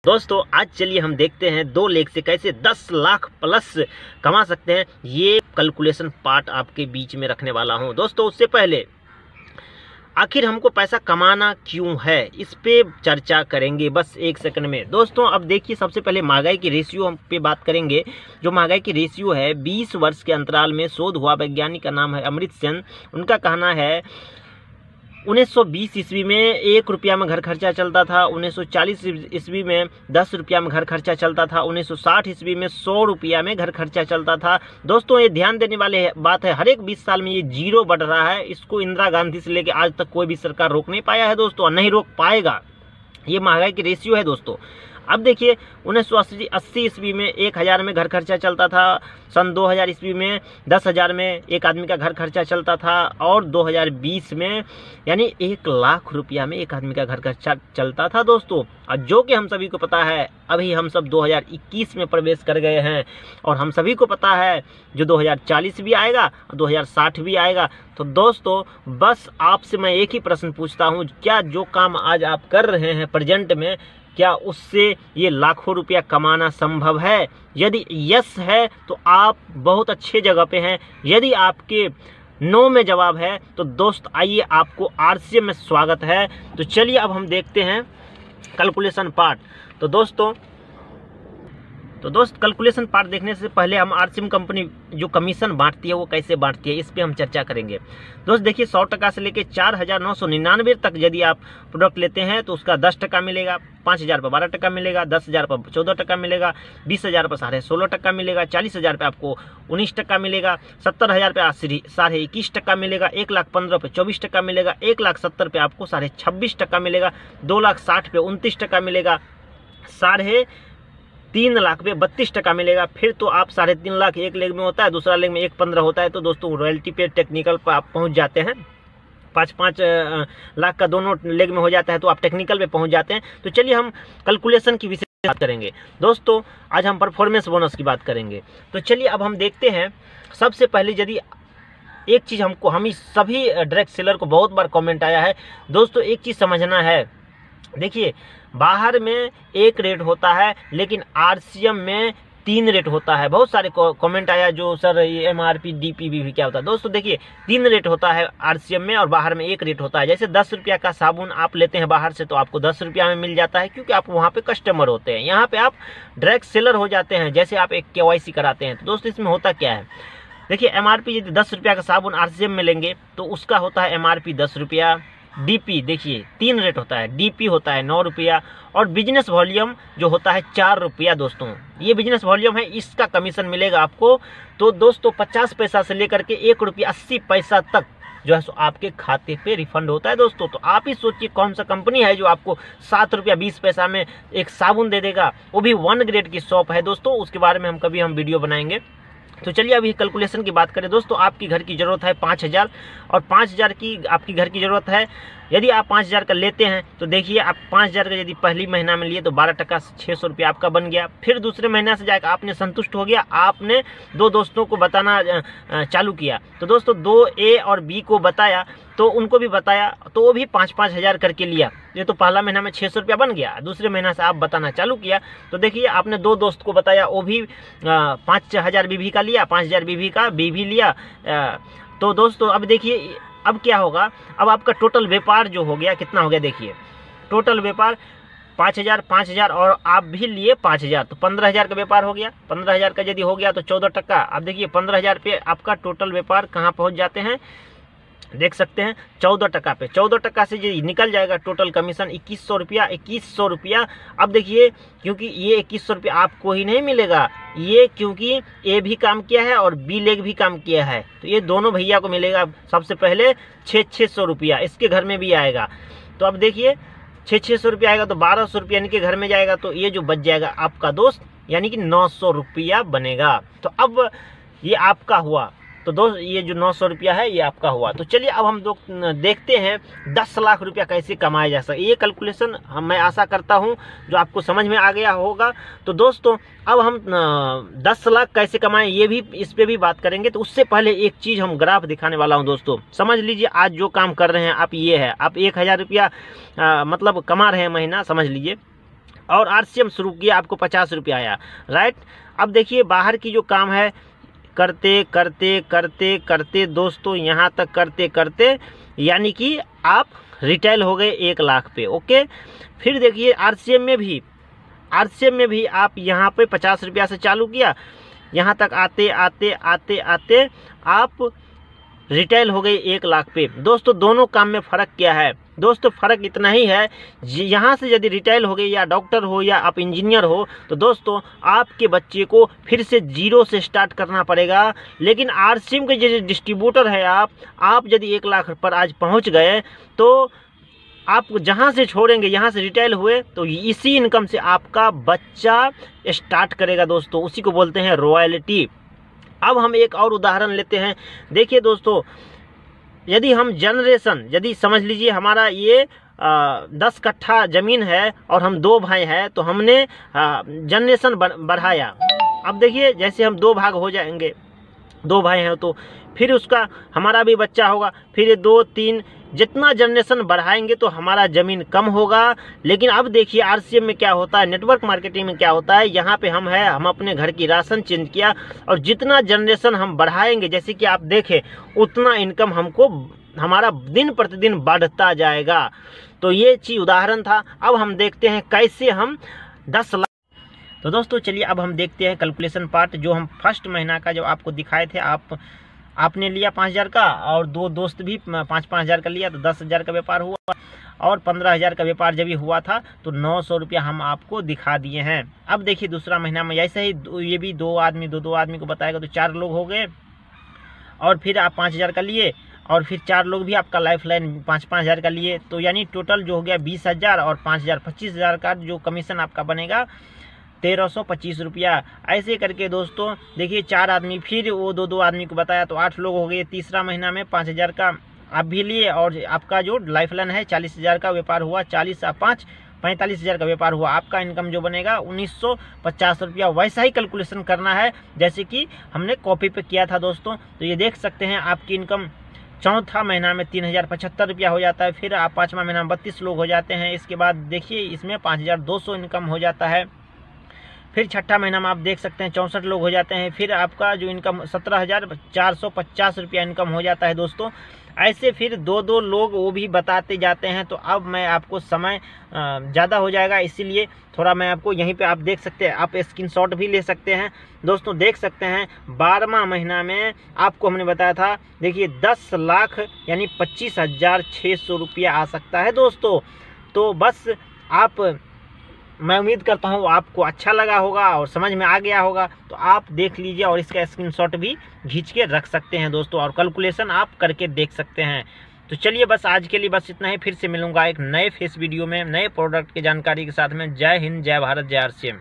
दोस्तों आज चलिए हम देखते हैं 2 लेख से कैसे 10 लाख प्लस कमा सकते हैं। ये कैलकुलेशन पार्ट आपके बीच में रखने वाला हूं। दोस्तों उससे पहले आखिर हमको पैसा कमाना क्यों है, इस पे चर्चा करेंगे बस 1 सेकंड में। दोस्तों अब देखिए, सबसे पहले महंगाई की रेशियो हम पे बात करेंगे। जो महंगाई की रेशियो है 20 वर्ष के अंतराल में शोध हुआ, वैज्ञानिक का नाम है अमृत सेन। उनका कहना है 1920 ईस्वी में 1 रुपया में घर खर्चा चलता था, 1940 ईस्वी में 10 रुपया में घर खर्चा चलता था, 1960 ईस्वी में 100 रुपया में घर खर्चा चलता था। दोस्तों ये ध्यान देने वाले बात है, हर एक 20 साल में ये जीरो बढ़ रहा है। इसको इंदिरा गांधी से लेकर आज तक कोई भी सरकार रोक नहीं पाया है दोस्तों, और नहीं रोक पाएगा। ये महंगाई की रेशियो है दोस्तों। अब देखिए 1980 ईस्वी में 1000 में घर खर्चा चलता था, सन 2000 ईस्वी में 10,000 में एक आदमी का घर खर्चा चलता था, और 2020 में यानी 1 लाख रुपया में एक आदमी का घर खर्चा चलता था दोस्तों। और जो कि हम सभी को पता है, अभी हम सब 2021 में प्रवेश कर गए हैं, और हम सभी को पता है जो 2040 भी आएगा और 2060 भी आएगा। तो दोस्तों बस आपसे मैं एक ही प्रश्न पूछता हूँ, क्या जो काम आज आप कर रहे हैं प्रेजेंट में, क्या उससे ये लाखों रुपया कमाना संभव है? यदि यस है तो आप बहुत अच्छे जगह पे हैं। यदि आपके नो में जवाब है तो दोस्त आइए, आपको आरसीएम में स्वागत है। तो चलिए अब हम देखते हैं कैलकुलेशन पार्ट। तो दोस्त कैलकुलेशन पार्ट देखने से पहले हम आरसीएम कंपनी जो कमीशन बांटती है वो कैसे बांटती है, इस पे हम चर्चा करेंगे। दोस्त देखिए 100% से लेके 4,999 तक यदि आप प्रोडक्ट लेते हैं तो उसका 10% मिलेगा, 5,000 पर 12% मिलेगा, 10,000 पर 14% मिलेगा, 20,000 पर 16.5% मिलेगा, 40,000 पे आपको 19% मिलेगा, 70,000 पे 21.5% मिलेगा, 1,15,000 पे 24% मिलेगा, 1,70,000 पे आपको 26.5% मिलेगा, 2,60,000 पे 29% मिलेगा, 3,00,000 पे 32% मिलेगा। फिर तो आप 3.5 लाख एक लेग में होता है, दूसरा लेग में 1,15,000 होता है। तो दोस्तों रॉयल्टी पे टेक्निकल पर आप पहुंच जाते हैं, 5-5 लाख का दोनों लेग में हो जाता है, तो आप टेक्निकल पे पहुंच जाते हैं। तो चलिए हम कैलकुलेशन की विशेष बात करेंगे दोस्तों। आज हम परफॉर्मेंस बोनस की बात करेंगे। तो चलिए अब हम देखते हैं। सबसे पहले यदि एक चीज़ हम सभी डायरेक्ट सेलर को बहुत बार कमेंट आया है दोस्तों, एक चीज़ समझना है। देखिए बाहर में एक रेट होता है, लेकिन आरसीएम में 3 रेट होता है। बहुत सारे कमेंट आया जो सर ये एमआरपी डीपीबी क्या होता है। दोस्तों देखिए 3 रेट होता है आरसीएम में, और बाहर में 1 रेट होता है। जैसे 10 रुपया का साबुन आप लेते हैं बाहर से तो आपको 10 रुपया में मिल जाता है, क्योंकि आप वहाँ पे कस्टमर होते हैं। यहाँ पे आप डायरेक्ट सेलर हो जाते हैं, जैसे आप एक KYC कराते हैं। तो दोस्तों इसमें होता क्या है, देखिए एमआरपी यदि 10 रुपया का साबुन आरसीएम में लेंगे तो उसका होता है एमआरपी 10 रुपया। डीपी देखिए 3 रेट होता है, डीपी होता है 9 रुपया, और बिजनेस वॉल्यूम जो होता है 4 रुपया। दोस्तों ये बिजनेस वॉल्यूम है, इसका कमीशन मिलेगा आपको। तो दोस्तों 50 पैसा से लेकर के 1 रुपया 80 पैसा तक जो है सो आपके खाते पे रिफंड होता है दोस्तों। तो आप ही सोचिए कौन सा कंपनी है जो आपको 7 रुपया 20 पैसा में एक साबुन दे देगा, वो भी 1 ग्रेड की शॉप है दोस्तों। उसके बारे में कभी हम वीडियो बनाएंगे। तो चलिए अभी कैलकुलेशन की बात करें दोस्तों। आपकी घर की ज़रूरत है 5,000, और 5,000 की आपकी घर की ज़रूरत है। यदि आप 5,000 का लेते हैं तो देखिए आप 5,000 का यदि पहली महीना में लिए तो 12% 600 रुपया आपका बन गया। फिर दूसरे महीना से जाकर आपने संतुष्ट हो गया, आपने 2 दोस्तों को बताना चालू किया। तो दोस्तों 2A और B को बताया, तो उनको भी बताया, तो वो भी 5-5 हज़ार करके लिया। ये तो पहला महीना में 600 रुपया बन गया। दूसरे महीना से आप बताना चालू किया, तो देखिए आपने 2 दोस्त को बताया, वो भी 5,000 BV का लिया, 5,000 BV का B भी लिया। तो दोस्तों अब देखिए अब क्या होगा, अब आपका टोटल व्यापार जो हो गया कितना हो गया, देखिए टोटल व्यापार 5,000 और आप भी लिए 5,000, तो 15,000 का व्यापार हो गया। 15,000 का यदि हो गया तो 14%। अब देखिए 15,000 पे आपका टोटल व्यापार कहाँ पहुँच जाते हैं, देख सकते हैं 14% पे। 14% से जो निकल जाएगा टोटल कमीशन 2,100 रुपया। 2,100 रुपया अब देखिए, क्योंकि ये 2,100 रुपया आपको ही नहीं मिलेगा, ये क्योंकि A भी काम किया है और B लेग भी काम किया है, तो ये दोनों भैया को मिलेगा। सबसे पहले 600 रुपया इसके घर में भी आएगा। तो अब देखिए 600 रुपया आएगा तो 1,200 रुपया इनके घर में जाएगा, तो ये जो बच जाएगा आपका दोस्त यानी कि 900 रुपया बनेगा। तो अब ये आपका हुआ। तो दोस्त ये जो 900 रुपया है ये आपका हुआ। तो चलिए अब हम देखते हैं 10 लाख रुपया कैसे कमाया जा सकता है। ये कैलकुलेशन मैं आशा करता हूँ जो आपको समझ में आ गया होगा। तो दोस्तों अब हम 10 लाख कैसे कमाएं ये भी इस पे भी बात करेंगे। तो उससे पहले एक चीज़ हम ग्राफ दिखाने वाला हूँ दोस्तों। समझ लीजिए आज जो काम कर रहे हैं आप, ये है आप 1,000 रुपया मतलब कमा रहे हैं महीना, समझ लीजिए और RCM शुरू किया, आपको 50 रुपया आया, राइट। अब देखिए बाहर की जो काम है करते करते करते करते दोस्तों, यहाँ तक करते करते यानी कि आप रिटेल हो गए 1 लाख पे, ओके। फिर देखिए RCM में भी आप यहाँ पे 50 रुपया से चालू किया, यहाँ तक आते आते आते आते आप रिटेल हो गई 1 लाख पे। दोस्तों दोनों काम में फ़र्क क्या है दोस्तों? फ़र्क इतना ही है, यहाँ से यदि रिटेल हो गई या डॉक्टर हो या आप इंजीनियर हो तो दोस्तों आपके बच्चे को फिर से जीरो से स्टार्ट करना पड़ेगा। लेकिन RCM के जैसे डिस्ट्रीब्यूटर है आप यदि 1 लाख पर आज पहुँच गए तो आप जहाँ से छोड़ेंगे, यहाँ से रिटेल हुए तो इसी इनकम से आपका बच्चा स्टार्ट करेगा दोस्तों, उसी को बोलते हैं रॉयल्टी। अब हम एक और उदाहरण लेते हैं। देखिए दोस्तों, यदि हम यदि समझ लीजिए हमारा ये 10 कट्ठा ज़मीन है और हम 2 भाई हैं, तो हमने जनरेशन बढ़ाया। अब देखिए जैसे हम 2 भाग हो जाएंगे, 2 भाई हैं तो फिर उसका हमारा भी बच्चा होगा, फिर 2 3 जितना जनरेशन बढ़ाएंगे तो हमारा ज़मीन कम होगा। लेकिन अब देखिए RCM में क्या होता है, नेटवर्क मार्केटिंग में क्या होता है, यहाँ पे हम अपने घर की राशन चेंज किया और जितना जनरेशन हम बढ़ाएंगे, जैसे कि आप देखें, उतना इनकम हमको हमारा दिन प्रतिदिन बढ़ता जाएगा। तो ये चीज़ उदाहरण था। अब हम देखते हैं कैसे हम 10 लाख। तो दोस्तों चलिए अब हम देखते हैं कैलकुलेशन पार्ट, जो हम फर्स्ट महीना का जब आपको दिखाए थे, आपने लिया 5000 का और 2 दोस्त भी 5-5 हज़ार का लिया, तो 10,000 का व्यापार हुआ। और 15,000 का व्यापार जब भी हुआ था तो 900 रुपया हम आपको दिखा दिए हैं। अब देखिए दूसरा महीना में ऐसे ही ये भी 2 आदमी को बताएगा तो 4 लोग हो गए। और फिर आप 5,000 का लिए और फिर 4 लोग भी आपका लाइफ लाइन 5-5 हज़ार का लिए, तो यानी टोटल जो हो गया 20,000 और 5,000 25,000 का जो कमीशन आपका बनेगा 1325 रुपया। ऐसे करके दोस्तों देखिए 4 आदमी, फिर वो 2 आदमी को बताया तो 8 लोग हो गए। तीसरा महीना में 5,000 का आप भी लिए और आपका जो लाइफ लाइन है 40,000 का व्यापार हुआ, 40 और 5 45,000 का व्यापार हुआ। आपका इनकम जो बनेगा 1950 रुपया। वैसा ही कैलकुलेशन करना है जैसे कि हमने कॉपी पे किया था दोस्तों। तो ये देख सकते हैं आपकी इनकम चौथा महीना में 3,075 रुपया हो जाता है। फिर आप 5वां महीना में 32 लोग हो जाते हैं। इसके बाद देखिए इसमें 5,200 इनकम हो जाता है। फिर छठा महीना में आप देख सकते हैं 64 लोग हो जाते हैं। फिर आपका जो इनकम 17,450 रुपया इनकम हो जाता है दोस्तों। ऐसे फिर 2 लोग वो भी बताते जाते हैं। तो अब मैं आपको समय ज़्यादा हो जाएगा, इसीलिए थोड़ा मैं आपको यहीं पे आप देख सकते हैं, आप स्क्रीनशॉट भी ले सकते हैं दोस्तों। देख सकते हैं 12वां महीना में आपको हमने बताया था, देखिए 10 लाख यानी 25,600 रुपया आ सकता है दोस्तों। तो बस मैं उम्मीद करता हूँ आपको अच्छा लगा होगा और समझ में आ गया होगा। तो आप देख लीजिए और इसका स्क्रीनशॉट भी खींच के रख सकते हैं दोस्तों, और कैलकुलेशन आप करके देख सकते हैं। तो चलिए बस आज के लिए बस इतना ही। फिर से मिलूंगा एक नए फेस वीडियो में नए प्रोडक्ट की जानकारी के साथ में। जय हिंद, जय भारत, जय RCM।